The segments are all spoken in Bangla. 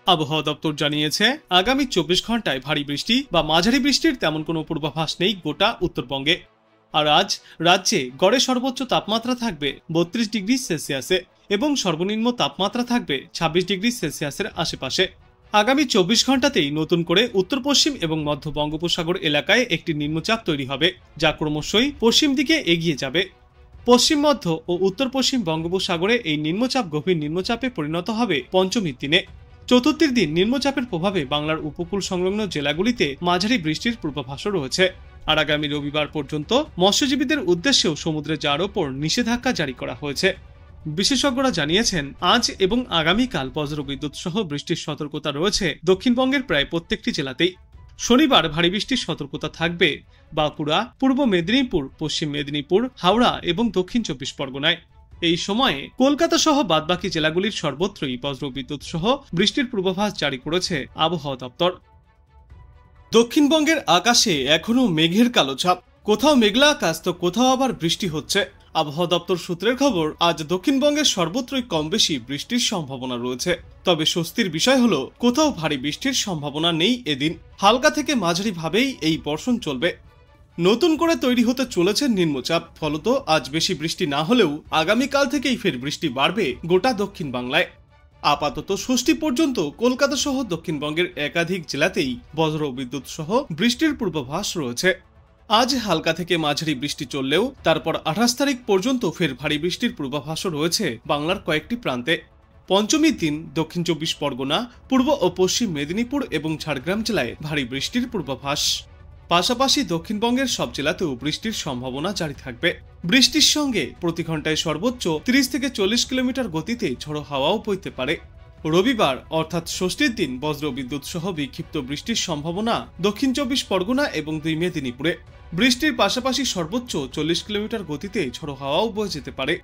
আবহাওয়া দপ্তর জানিয়েছে আগামী 24 ঘন্টায় ভারী বৃষ্টি বা মাঝারি বৃষ্টির তেমন কোনো পূর্বাভাস নেই গোটা উত্তরবঙ্গে। আর আজ রাজ্যে গড়ে সর্বোচ্চ তাপমাত্রা থাকবে 32 ডিগ্রি সেলসিয়াসে এবং সর্বনিম্ন তাপমাত্রা থাকবে 26 ডিগ্রি সেলসিয়াসের আশেপাশে। আগামী 24 ঘন্টাতেই নতুন করে উত্তর পশ্চিম এবং মধ্য বঙ্গোপসাগর এলাকায় একটি নিম্নচাপ তৈরি হবে, যা ক্রমশই পশ্চিম দিকে এগিয়ে যাবে। পশ্চিম মধ্য ও উত্তর পশ্চিম বঙ্গোপসাগরে এই নিম্নচাপ গভীর নিম্নচাপে পরিণত হবে পঞ্চমীর দিনে। চতুর্থীর দিন নিম্নচাপের প্রভাবে বাংলার উপকূল সংলগ্ন জেলাগুলিতে মাঝারি বৃষ্টির পূর্বাভাসও রয়েছে। আর আগামী রবিবার পর্যন্ত মৎস্যজীবীদের উদ্দেশ্যেও সমুদ্রে যাওয়ার ওপর নিষেধাজ্ঞা জারি করা হয়েছে। বিশেষজ্ঞরা জানিয়েছেন আজ এবং আগামীকাল বজ্রবিদ্যুৎ সহ বৃষ্টির সতর্কতা রয়েছে দক্ষিণবঙ্গের প্রায় প্রত্যেকটি জেলাতেই। শনিবার ভারী বৃষ্টির সতর্কতা থাকবে বাঁকুড়া, পূর্ব মেদিনীপুর, পশ্চিম মেদিনীপুর, হাওড়া এবং দক্ষিণ 24 পরগনায়। এই সময়ে কলকাতা সহ বাদবাকি জেলাগুলির সর্বত্রই বজ্রবিদ্যুৎ সহ বৃষ্টির পূর্বাভাস জারি করেছে আবহাওয়া দপ্তর। দক্ষিণবঙ্গের আকাশে এখনো মেঘের কালো ছাপ, কোথাও মেঘলা আকাশ তো কোথাও আবার বৃষ্টি হচ্ছে। আবহাওয়া দপ্তর সূত্রের খবর, আজ দক্ষিণবঙ্গের সর্বত্রই কম বেশি বৃষ্টির সম্ভাবনা রয়েছে। তবে স্বস্তির বিষয় হলো কোথাও ভারী বৃষ্টির সম্ভাবনা নেই এদিন। হালকা থেকে মাঝারি ভাবেই এই বর্ষণ চলবে। নতুন করে তৈরি হতে চলেছে নিম্নচাপ, ফলত আজ বেশি বৃষ্টি না হলেও আগামীকাল থেকেই ফের বৃষ্টি বাড়বে গোটা দক্ষিণ বাংলায়। আপাতত ষষ্ঠী পর্যন্ত কলকাতা সহ দক্ষিণবঙ্গের একাধিক জেলাতেই বজ্র বিদ্যুৎ সহ বৃষ্টির পূর্বাভাস রয়েছে। আজ হালকা থেকে মাঝারি বৃষ্টি চললেও তারপর 28 তারিখ পর্যন্ত ফের ভারী বৃষ্টির পূর্বাভাসও রয়েছে বাংলার কয়েকটি প্রান্তে। পঞ্চমীর দিন দক্ষিণ 24 পরগনা, পূর্ব ও পশ্চিম মেদিনীপুর এবং ঝাড়গ্রাম জেলায় ভারী বৃষ্টির পূর্বাভাস। পাশাপাশি দক্ষিণবঙ্গের সব জেলাতেও বৃষ্টির সম্ভাবনা জারি থাকবে। বৃষ্টির সঙ্গে প্রতি ঘন্টায় সর্বোচ্চ 30 থেকে 40 কিলোমিটার গতিতে ঝোড়ো হাওয়াও বইতে পারে। রবিবার অর্থাৎ ষষ্ঠীর দিন বজ্র বিদ্যুৎ সহ বিক্ষিপ্ত বৃষ্টির সম্ভাবনা দক্ষিণ 24 পরগনা এবং 2 মেদিনীপুরে। বৃষ্টির পাশাপাশি সর্বোচ্চ 40 কিলোমিটার গতিতে ঝোড়ো হাওয়াও বয়ে যেতে পারে।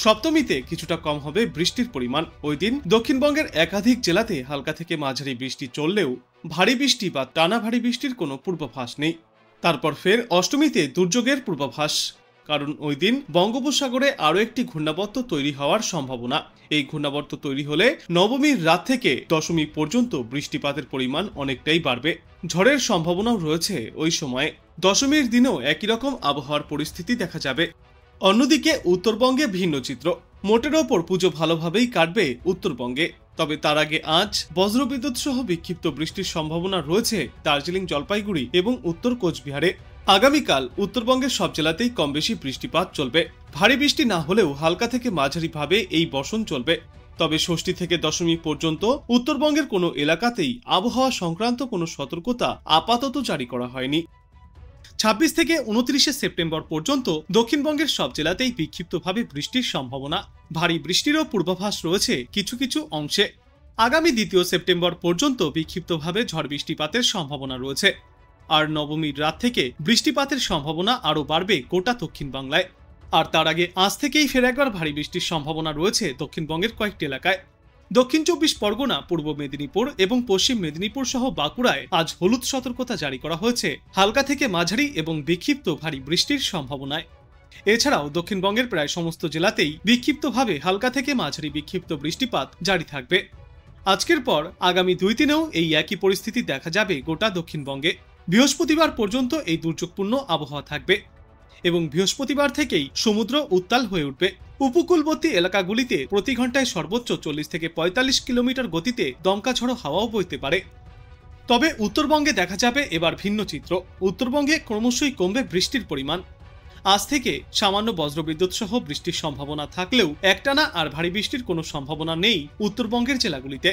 সপ্তমীতে কিছুটা কম হবে বৃষ্টির পরিমাণ। ওই দিন দক্ষিণবঙ্গের একাধিক জেলাতে হালকা থেকে মাঝারি বৃষ্টি চললেও ভারী বৃষ্টি বা টানা ভারী বৃষ্টির কোনো পূর্বাভাস নেই। তারপর ফের অষ্টমীতে দুর্যোগের পূর্বাভাস, কারণ ওই দিন বঙ্গোপসাগরে আরও একটি ঘূর্ণাবর্ত তৈরি হওয়ার সম্ভাবনা। এই ঘূর্ণাবর্ত তৈরি হলে নবমীর রাত থেকে দশমী পর্যন্ত বৃষ্টিপাতের পরিমাণ অনেকটাই বাড়বে। ঝড়ের সম্ভাবনাও রয়েছে ওই সময়ে। দশমীর দিনেও একই রকম আবহাওয়ার পরিস্থিতি দেখা যাবে। অন্যদিকে উত্তরবঙ্গে ভিন্ন চিত্র। মোটের ওপর পুজো ভালোভাবেই কাটবে উত্তরবঙ্গে। তবে তার আগে আজ বজ্রবিদ্যুৎ সহ বিক্ষিপ্ত বৃষ্টির সম্ভাবনা রয়েছে দার্জিলিং, জলপাইগুড়ি এবং উত্তর কোচবিহারে। আগামীকাল উত্তরবঙ্গের সব জেলাতেই কম বেশি বৃষ্টিপাত চলবে। ভারী বৃষ্টি না হলেও হালকা থেকে মাঝারি ভাবে এই বর্ষণ চলবে। তবে ষষ্ঠী থেকে দশমী পর্যন্ত উত্তরবঙ্গের কোনো এলাকাতেই আবহাওয়া সংক্রান্ত কোনো সতর্কতা আপাতত জারি করা হয়নি। 26 থেকে 29 সেপ্টেম্বর পর্যন্ত দক্ষিণবঙ্গের সব জেলাতেই বিক্ষিপ্তভাবে বৃষ্টির সম্ভাবনা। ভারী বৃষ্টিরও পূর্বাভাস রয়েছে কিছু কিছু অংশে। আগামী 2 সেপ্টেম্বর পর্যন্ত বিক্ষিপ্তভাবে ঝড় বৃষ্টিপাতের সম্ভাবনা রয়েছে। আর নবমীর রাত থেকে বৃষ্টিপাতের সম্ভাবনা আরও বাড়বে গোটা দক্ষিণ বাংলায়। আর তার আগে আজ থেকেই ফের একবার ভারী বৃষ্টির সম্ভাবনা রয়েছে দক্ষিণবঙ্গের কয়েকটি এলাকায়। দক্ষিণ 24 পরগনা, পূর্ব মেদিনীপুর এবং পশ্চিম মেদিনীপুর সহ বাঁকুড়ায় আজ হলুদ সতর্কতা জারি করা হয়েছে হালকা থেকে মাঝারি এবং বিক্ষিপ্ত ভারী বৃষ্টির সম্ভাবনায়। এছাড়াও দক্ষিণবঙ্গের প্রায় সমস্ত জেলাতেই বিক্ষিপ্তভাবে হালকা থেকে মাঝারি বিক্ষিপ্ত বৃষ্টিপাত জারি থাকবে। আজকের পর আগামী 2 দিনেও এই একই পরিস্থিতি দেখা যাবে গোটা দক্ষিণবঙ্গে। বৃহস্পতিবার পর্যন্ত এই দুর্যোগপূর্ণ আবহাওয়া থাকবে এবং বৃহস্পতিবার থেকেই সমুদ্র উত্তাল হয়ে উঠবে। উপকূলবর্তী এলাকাগুলিতে প্রতি ঘন্টায় সর্বোচ্চ 40 থেকে 45 কিলোমিটার গতিতে দমকা ঝড়ো হাওয়াও বইতে পারে। তবে উত্তরবঙ্গে দেখা যাবে এবার ভিন্ন চিত্র। উত্তরবঙ্গে ক্রমশই কমবে বৃষ্টির পরিমাণ। আজ থেকে সামান্য বজ্রবিদ্যুৎ সহ বৃষ্টির সম্ভাবনা থাকলেও একটানা আর ভারী বৃষ্টির কোনো সম্ভাবনা নেই উত্তরবঙ্গের জেলাগুলিতে।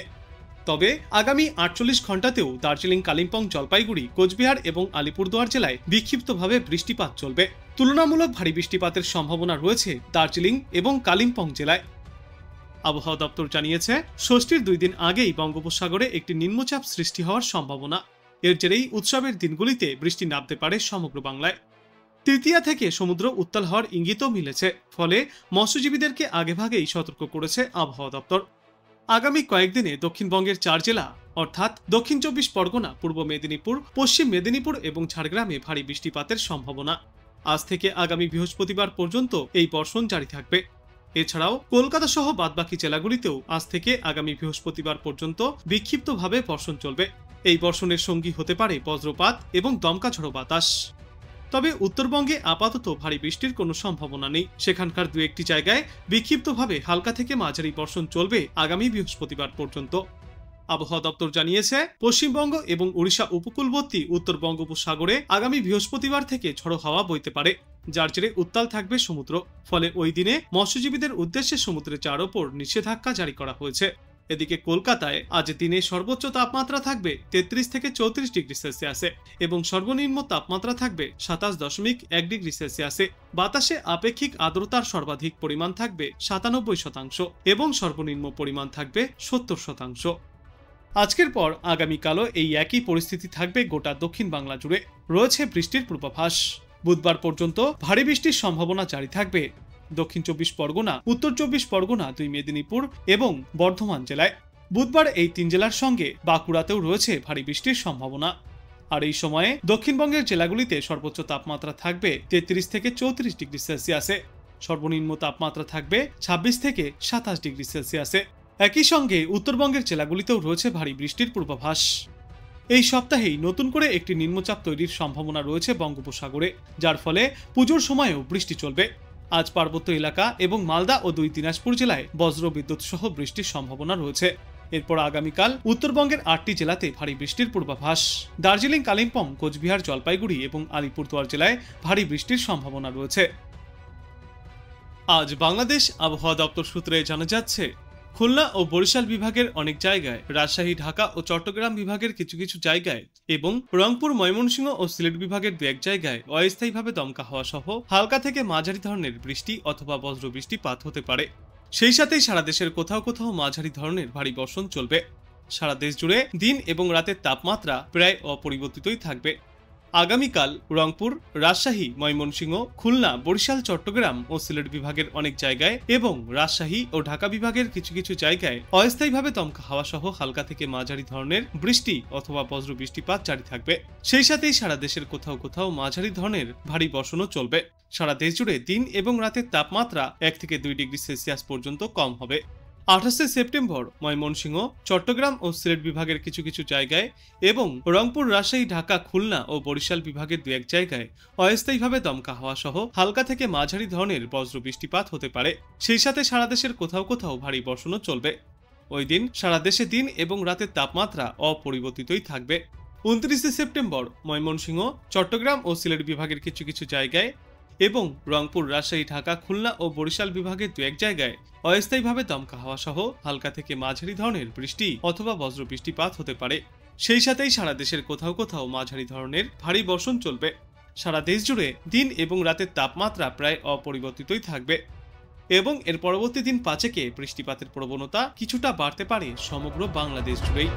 তবে আগামী 48 ঘন্টাতেও দার্জিলিং, কালিম্পং, জলপাইগুড়ি, কোচবিহার এবং আলিপুরদুয়ার জেলায় বিক্ষিপ্তভাবে বৃষ্টিপাত চলবে। তুলনামূলক ভারী বৃষ্টিপাতের সম্ভাবনা রয়েছে দার্জিলিং এবং কালিম্পং জেলায়। আবহাওয়া দপ্তর জানিয়েছে ষষ্ঠীর 2 দিন আগেই বঙ্গোপসাগরে একটি নিম্নচাপ সৃষ্টি হওয়ার সম্ভাবনা। এর জেরেই উৎসবের দিনগুলিতে বৃষ্টি নামতে পারে সমগ্র বাংলায়। তৃতীয়া থেকে সমুদ্র উত্তাল হওয়ার ইঙ্গিতও মিলেছে, ফলে মৎস্যজীবীদেরকে আগেভাগেই সতর্ক করেছে আবহাওয়া দপ্তর। আগামী কয়েকদিনে দক্ষিণবঙ্গের 4 জেলা অর্থাৎ দক্ষিণ 24 পরগনা, পূর্ব মেদিনীপুর, পশ্চিম মেদিনীপুর এবং ঝাড়গ্রামে ভারী বৃষ্টিপাতের সম্ভাবনা। আজ থেকে আগামী বৃহস্পতিবার পর্যন্ত এই বর্ষণ জারি থাকবে। এছাড়াও কলকাতা সহ বাদবাকি জেলাগুলিতেও আজ থেকে আগামী বৃহস্পতিবার পর্যন্ত বিক্ষিপ্তভাবে বর্ষণ চলবে। এই বর্ষণের সঙ্গী হতে পারে বজ্রপাত এবং দমকা ঝড়ো বাতাস। তবে উত্তরবঙ্গে আপাতত ভারী বৃষ্টির কোনো সম্ভাবনা নেই। সেখানকার দু একটি জায়গায় বিক্ষিপ্তভাবে হালকা থেকে মাঝারি বর্ষণ চলবে আগামী বৃহস্পতিবার পর্যন্ত। আবহাওয়া দপ্তর জানিয়েছে, পশ্চিমবঙ্গ এবং ওড়িশা উপকূলবর্তী উত্তর বঙ্গোপসাগরে আগামী বৃহস্পতিবার থেকে ঝড়ো হাওয়া বইতে পারে, যার জেরে উত্তাল থাকবে সমুদ্র। ফলে ওই দিনে মৎস্যজীবীদের উদ্দেশ্যে সমুদ্রে যাওয়ার ওপর নিষেধাজ্ঞা জারি করা হয়েছে। এদিকে কলকাতায় আজ দিনে সর্বোচ্চ তাপমাত্রা থাকবে 33 থেকে 34 ডিগ্রি সেলসিয়াসে এবং সর্বনিম্ন তাপমাত্রা থাকবে 27.1 ডিগ্রি সেলসিয়াসে। বাতাসে আপেক্ষিক আর্দ্রতার সর্বাধিক পরিমাণ থাকবে 97% এবং সর্বনিম্ন পরিমাণ থাকবে 70%। আজকের পর আগামীকালও এই একই পরিস্থিতি থাকবে গোটা দক্ষিণ বাংলা জুড়ে। রয়েছে বৃষ্টির পূর্বাভাস। বুধবার পর্যন্ত ভারী বৃষ্টির সম্ভাবনা জারি থাকবে দক্ষিণ 24 পরগনা, উত্তর 24 পরগনা, 2 মেদিনীপুর এবং বর্ধমান জেলায়। বুধবার এই 3 জেলার সঙ্গে বাঁকুড়াতেও রয়েছে ভারী বৃষ্টির সম্ভাবনা। আর এই সময়ে দক্ষিণবঙ্গের জেলাগুলিতে সর্বোচ্চ তাপমাত্রা থাকবে 33 থেকে 34 ডিগ্রি সেলসিয়াসে, সর্বনিম্ন তাপমাত্রা থাকবে 26 থেকে 27 ডিগ্রি সেলসিয়াসে। একই সঙ্গে উত্তরবঙ্গের জেলাগুলিতেও রয়েছে ভারী বৃষ্টির পূর্বাভাস। এই সপ্তাহেই নতুন করে একটি নিম্নচাপ তৈরির সম্ভাবনা রয়েছে বঙ্গোপসাগরে, যার ফলে পুজোর সময়ও বৃষ্টি চলবে। আজ পার্বত্য এলাকা এবং মালদা ও 2 দিনাজপুর জেলায় বজ্র বিদ্যুৎ সহ বৃষ্টির সম্ভাবনা রয়েছে। এরপর আগামীকাল উত্তরবঙ্গের 8টি জেলাতে ভারী বৃষ্টির পূর্বাভাস। দার্জিলিং, কালিম্পং, কোচবিহার, জলপাইগুড়ি এবং আলিপুরদুয়ার জেলায় ভারী বৃষ্টির সম্ভাবনা রয়েছে। আজ বাংলাদেশ আবহাওয়া দপ্তর সূত্রে জানা যাচ্ছে, খুলনা ও বরিশাল বিভাগের অনেক জায়গায়, রাজশাহী, ঢাকা ও চট্টগ্রাম বিভাগের কিছু কিছু জায়গায় এবং রংপুর, ময়মনসিংহ ও সিলেট বিভাগের 2-1 জায়গায় অস্থায়ীভাবে দমকা হওয়া সহ হালকা থেকে মাঝারি ধরনের বৃষ্টি অথবা বজ্র বৃষ্টিপাত হতে পারে। সেই সাথেই সারা দেশের কোথাও কোথাও মাঝারি ধরনের ভারী বর্ষণ চলবে। সারা দেশ জুড়ে দিন এবং রাতের তাপমাত্রা প্রায় অপরিবর্তিতই থাকবে। আগামীকাল রংপুর, রাজশাহী, ময়মনসিংহ, খুলনা, বরিশাল, চট্টগ্রাম ও সিলেট বিভাগের অনেক জায়গায় এবং রাজশাহী ও ঢাকা বিভাগের কিছু কিছু জায়গায় অস্থায়ীভাবে দমকা হাওয়া সহ হালকা থেকে মাঝারি ধরনের বৃষ্টি অথবা বজ্র বৃষ্টিপাত জারি থাকবে। সেই সাথেই সারা দেশের কোথাও কোথাও মাঝারি ধরনের ভারী বর্ষণও চলবে। সারা দেশ জুড়ে দিন এবং রাতের তাপমাত্রা 1 থেকে 2 ডিগ্রি সেলসিয়াস পর্যন্ত কম হবে। 28 সেপ্টেম্বর ময়মনসিংহ, চট্টগ্রাম ও সিলেট বিভাগের কিছু কিছু জায়গায় এবং রংপুর, রাজশাহী, ঢাকা, খুলনা ও বরিশাল বিভাগের 2-1 জায়গায় অস্থায়ীভাবে দমকা হাওয়া সহ হালকা থেকে মাঝারি ধরনের বজ্র বৃষ্টিপাত হতে পারে। সেই সাথে সারা দেশের কোথাও কোথাও ভারী বর্ষণও চলবে। ওই দিন সারা দেশে দিন এবং রাতের তাপমাত্রা অপরিবর্তিতই থাকবে। 29 সেপ্টেম্বর ময়মনসিংহ, চট্টগ্রাম ও সিলেট বিভাগের কিছু কিছু জায়গায় এবং রংপুর, রাজশাহী, ঢাকা, খুলনা ও বরিশাল বিভাগের 2-1 জায়গায় অস্থায়ীভাবে দমকা হাওয়া সহ হালকা থেকে মাঝারি ধরনের বৃষ্টি অথবা বজ্র বৃষ্টিপাত হতে পারে। সেই সাথেই সারা দেশের কোথাও কোথাও মাঝারি ধরনের ভারী বর্ষণ চলবে। সারা দেশ জুড়ে দিন এবং রাতের তাপমাত্রা প্রায় অপরিবর্তিতই থাকবে এবং এর পরবর্তী দিন 5-এ বৃষ্টিপাতের প্রবণতা কিছুটা বাড়তে পারে সমগ্র বাংলাদেশ জুড়েই।